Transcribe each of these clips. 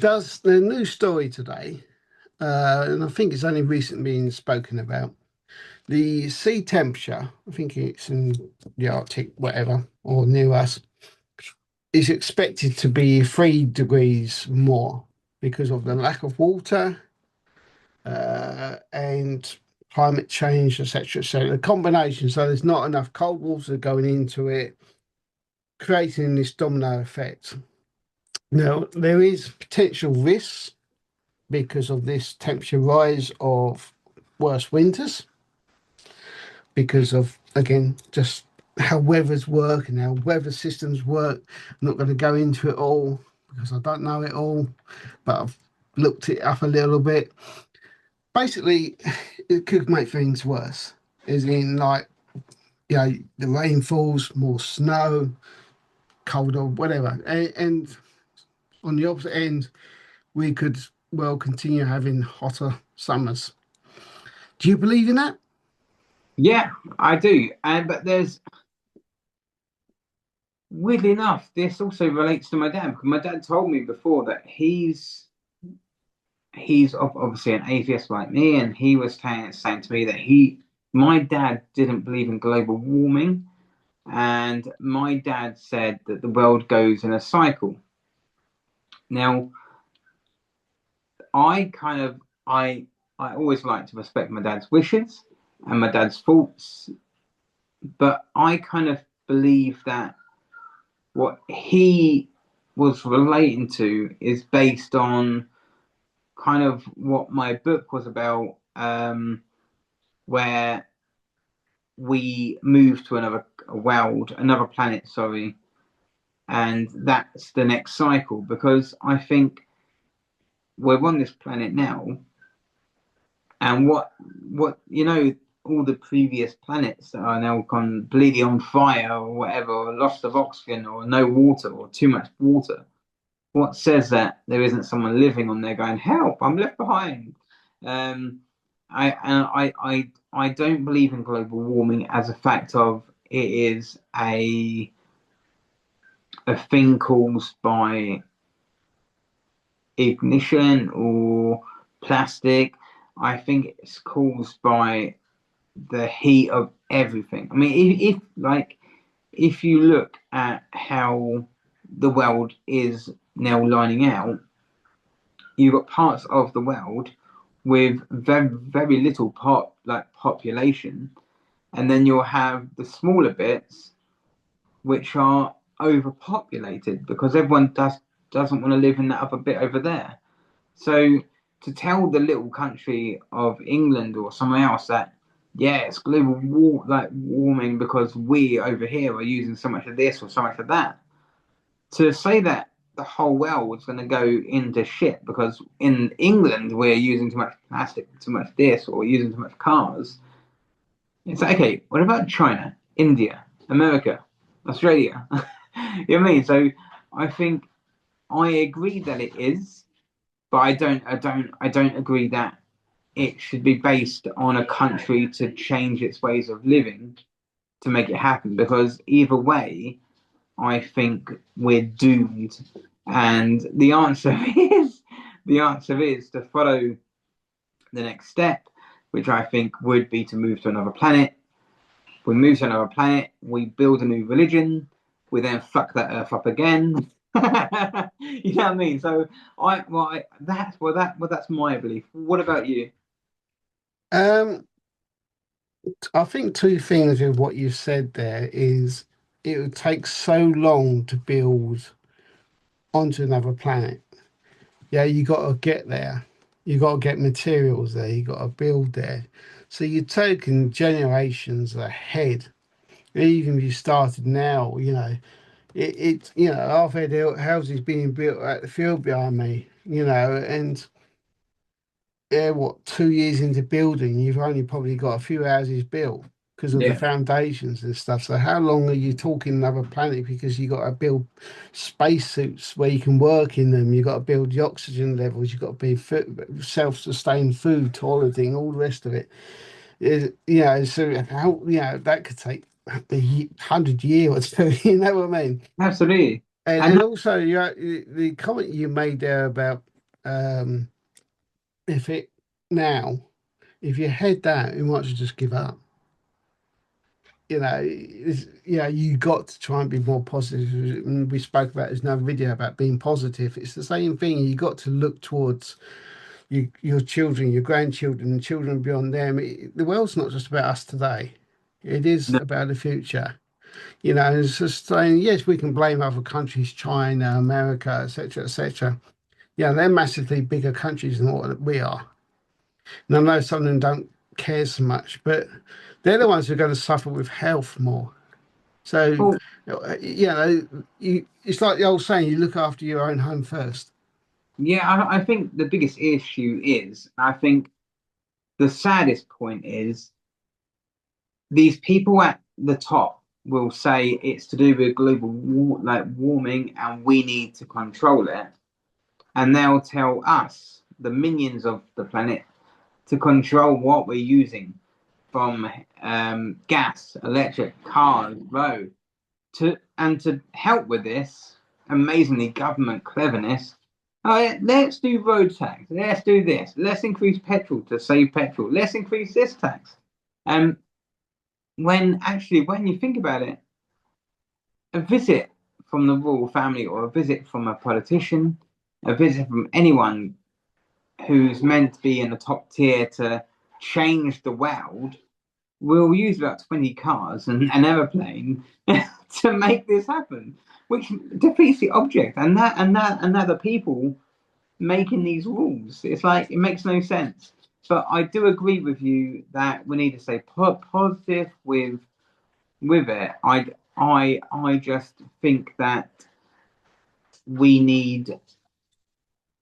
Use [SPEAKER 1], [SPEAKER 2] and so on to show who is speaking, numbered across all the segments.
[SPEAKER 1] does the news story today, and I think it's only recently been spoken about. The sea temperature, I think it's in the Arctic, whatever, or near us, is expected to be 3 degrees more because of the lack of water and climate change, etc. So the combination, so there's not enough cold water going into it, creating this domino effect. Now, there is potential risks because of this temperature rise of worse winters, because of, again, just how weathers work and how weather systems work. I'm not going to go into it all because I don't know it all, but I've looked it up a little bit. Basically, it could make things worse, as in, like, the rain falls, more snow, colder, whatever. And on the opposite end, we could well continue having hotter summers. Do you believe in that?
[SPEAKER 2] Yeah, I do. And but there's weirdly enough, this also relates to my dad because my dad told me before that obviously an atheist like me, and he was saying to me that my dad didn't believe in global warming, and my dad said that the world goes in a cycle. Now, I kind of I always like to respect my dad's wishes and my dad's thoughts, but I kind of believe that what he was relating to is based on kind of what my book was about, where we move to another world, another planet, sorry, and that's the next cycle. Because I think we're on this planet now, and all the previous planets that are now completely on fire or whatever, or loss of oxygen, or no water, or too much water. What says that there isn't someone living on there going, "Help! I'm left behind." Um, I don't believe in global warming as a fact of it is a thing caused by ignition or plastic. I think it's caused by the heat of everything. I mean, if you look at how the world is now lining out, you've got parts of the world with very very little population, and then you'll have the smaller bits which are overpopulated because everyone doesn't want to live in that other bit over there. So to tell the little country of England or somewhere else that yeah, it's warming because we over here are using so much of this or so much of that, to say that the whole world's going to go into shit because in England we're using too much plastic, too much this, or using too much cars. It's like, okay, what about China, India, America, Australia? You know what I mean? So I think I agree that it is, but I don't agree that it should be based on a country to change its ways of living to make it happen. Because either way, I think we're doomed. And the answer is to follow the next step, which I think would be to move to another planet. We move to another planet, we build a new religion, we then fuck that Earth up again. You know what I mean? So that's my belief. What about you?
[SPEAKER 1] Um, I think two things with what you said there is it would take so long to build onto another planet. Yeah, you got to get there. You got to get materials there. You got to build there. So you're taking generations ahead. Even if you started now, I've had houses being built at the field behind me, and yeah, what, 2 years into building, you've only probably got a few houses built because of the
[SPEAKER 2] Yeah,
[SPEAKER 1] foundations and stuff. So how long are you talking another planet? Because you got to build spacesuits where you can work in them. You got to build the oxygen levels. You got to be self-sustained food, toileting, all the rest of it. So how that could take 100 years or two. You know what I mean?
[SPEAKER 2] absolutely.
[SPEAKER 1] And
[SPEAKER 2] And
[SPEAKER 1] and also, the comment you made there about um, if it now, if you head down, you might as well just give up. You got to try and be more positive. And we spoke about there's another video about being positive. It's the same thing. You got to look towards your children, your grandchildren, and children beyond them. The world's not just about us today. It is
[SPEAKER 2] No.
[SPEAKER 1] about the future. It's just saying, yes, we can blame other countries, China, America, etc., etc. Yeah, they're massively bigger countries than what we are. And I know some of them don't care so much, but they're the ones who are going to suffer with health more. So,
[SPEAKER 2] Well,
[SPEAKER 1] it's like the old saying, you look after your own home first.
[SPEAKER 2] yeah, I think the biggest issue is, I think the saddest point is these people at the top will say it's to do with warming and we need to control it. And they'll tell us, the minions of the planet, to control what we're using from gas, electric, cars, road, to help with this amazingly government cleverness. Let's do road tax. Let's do this. Let's increase petrol to save petrol. Let's increase this tax. Um, when actually, when you think about it, a visit from the royal family or a visit from a politician, a visit from anyone who's meant to be in the top tier to change the world will use about 20 cars and an aeroplane to make this happen, which defeats the object. And that the people making these rules. It's like it makes no sense. But I do agree with you that we need to stay positive with it. I just think that we need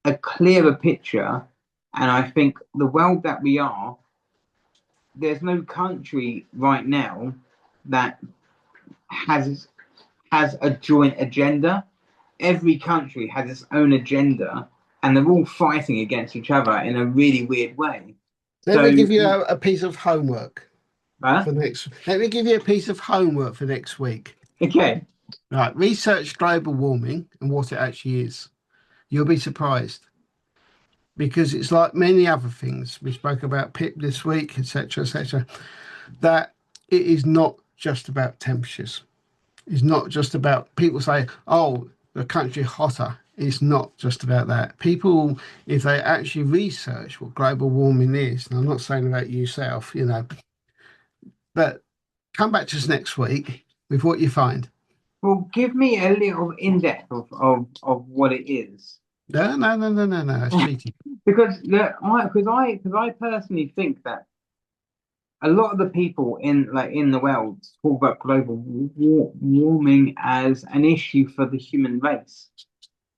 [SPEAKER 2] a clearer picture, and I think the world that we are, there's no country right now that has has a joint agenda. Every country has its own agenda, and they're all fighting against each other in a really weird way.
[SPEAKER 1] Let
[SPEAKER 2] So,
[SPEAKER 1] me give you a piece of homework
[SPEAKER 2] uh,
[SPEAKER 1] for next. Let me give you a piece of homework for next week.
[SPEAKER 2] okay,
[SPEAKER 1] Right, research global warming and what it actually is. You'll be surprised because it's like many other things. We spoke about PIP this week, etc., etc. That it is not just about temperatures. It's not just about people say, "Oh, the country hotter." It's not just about that. People, if they actually research what global warming is, and I'm not saying about yourself, but come back to us next week with what you find.
[SPEAKER 2] well, give me a little in depth of what it is.
[SPEAKER 1] No, no, no, no, no, no. It's cheating.
[SPEAKER 2] Because I personally think that a lot of the people in the world talk about global warming as an issue for the human race,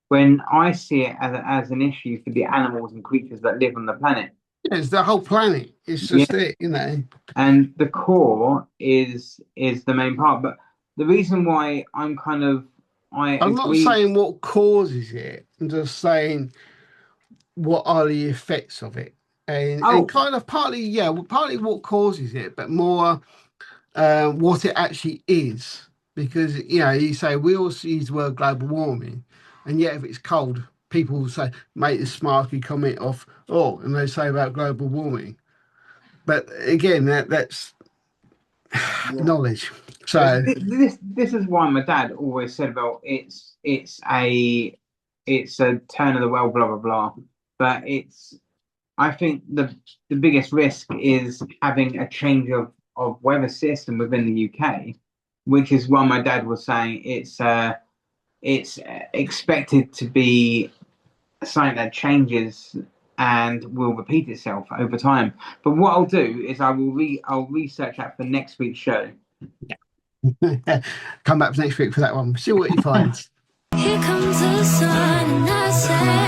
[SPEAKER 2] when I see it as an issue for the animals and creatures that live on the planet.
[SPEAKER 1] Yeah, it's the whole planet. It's
[SPEAKER 2] Yeah,
[SPEAKER 1] just it.
[SPEAKER 2] and the core is the main part. But the reason why I
[SPEAKER 1] I'm not
[SPEAKER 2] agree.
[SPEAKER 1] saying what causes it. I'm just saying what are the effects of it, and
[SPEAKER 2] Oh,
[SPEAKER 1] kind of partly, yeah, well, partly what causes it, but more what it actually is. Because you say we all use the word global warming, and yet if it's cold, people will say make the smarky comment of and they say about global warming. But again, that's
[SPEAKER 2] yeah.
[SPEAKER 1] knowledge.
[SPEAKER 2] But
[SPEAKER 1] So
[SPEAKER 2] this is why my dad always said about it's a turn of the world, blah blah blah. But I think the biggest risk is having a change of weather system within the UK, which is why my dad was saying it's expected to be something that changes and will repeat itself over time. But what I'll do is I'll research that for next week's show.
[SPEAKER 1] come back next week for that one. See what you find.
[SPEAKER 3] Here comes the sun, and I say.